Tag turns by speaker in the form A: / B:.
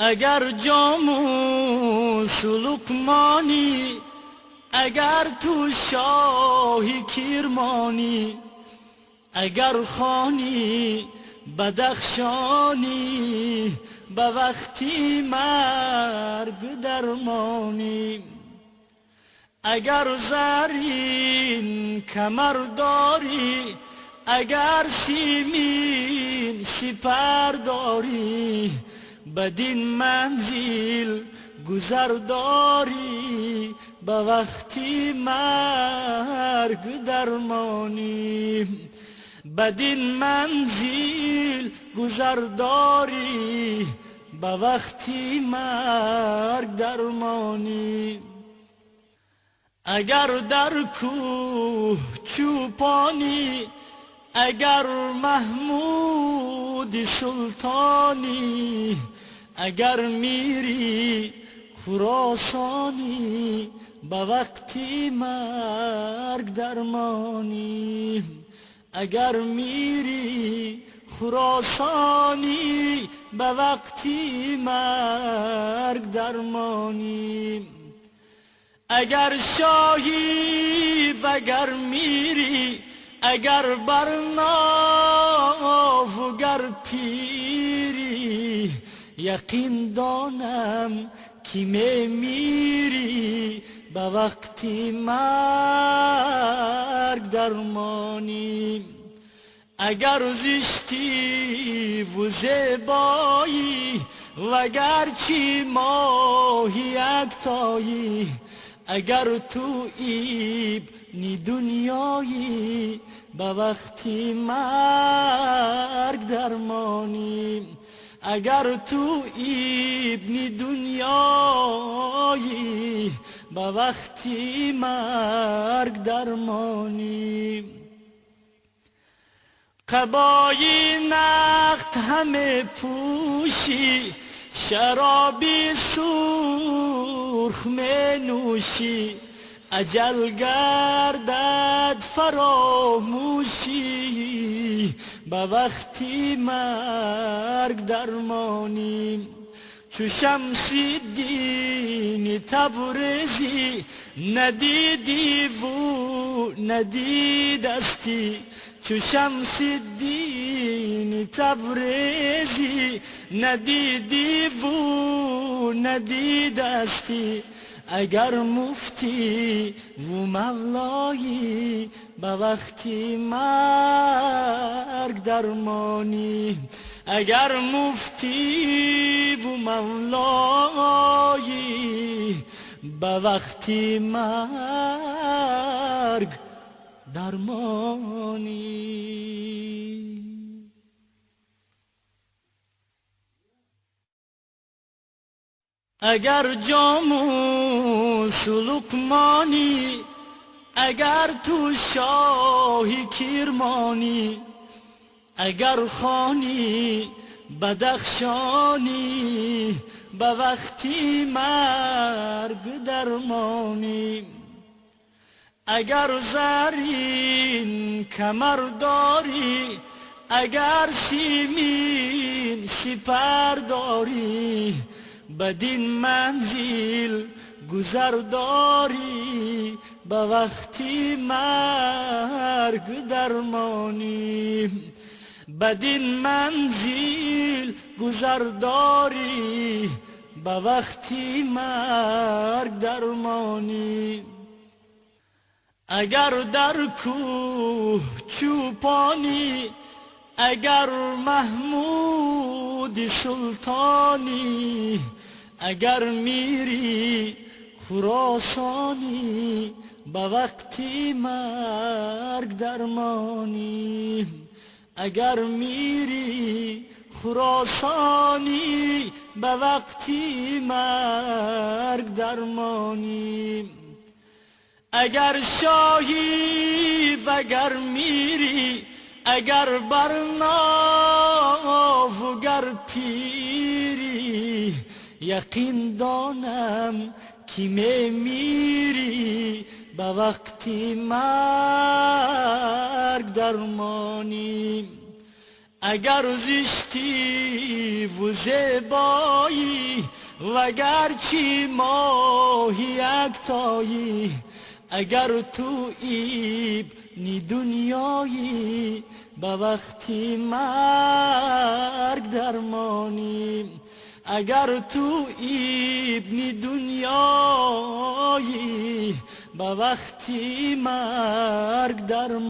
A: اگر جام و سلوک مانی، اگر تو شاهی کیرمانی، اگر خانی بدخشانی، به وقتی مرگ درمانی. اگر زرین کمر داری، اگر سیمین سپر داری، بدین منزل گذر داری، به وقتی مرگ درمانی. بدین منزل گذر داری، به وقتی مرگ درمانی. اگر در کوه چوپانی، اگر محمود سلطانی، اگر میری خراسانی، به وقتی مرگ درمانی. اگر میری خراسانی، به وقتی مرگ درمانی. اگر شاهی وگر میری، اگر برناف و گر پیری، یقین دانم که میری، به وقتی مرگ درمانی. اگر زشتی و زیبایی، وگر چی ماهی اکتایی، اگر تو ابن دنیایی، به وقتی مرگ درمانی. اگر تو ابن دنیایی، به وقتی مرگ درمانی. قبای نقد همه پوشی، شرابی سرخ می نوشی، اجل گردد فراموشی، به وقتی مرگ درمانی. چو شمس الدین تبریزی، ندیدی و ندیدستی، چو شمس الدین تبریزی، ندیدی و ندیدستی. اگر مفتی و مولایی، به وقتی مرگ درمانی. اگر مفتی و مولایی، به وقتی مرگ درمانی. اگر جام و سلوک مانی، اگر تو شاهی کیرمانی، اگر خانی بدخشانی، به وقتی مرگ درمانی. اگر زرین کمر داری، اگر سیمین سپر داری، بدین منزل گذر داری، به وقتی مرگ درمانی. بدین منزل گذر داری، به وقتی مرگ درمانی. اگر در کوه چوپانی، اگر محمود سلطانی، اگر میری خراسانی، به وقتی مرگ درمانی. اگر میری خراسانی، به وقتی مرگ درمانی. اگر شاهی وگر میری، اگر برناف و گر پیری، یقین دانم که میری، به وقتی مرگ درمانی. اگر زشتی و زیبایی وگر چی ماهی یکتایی اگر تو ایبنی دنیایی به وقتی مرگ درمانی اگر تو ایبنی دنیایی به وقتی مرگ درمانی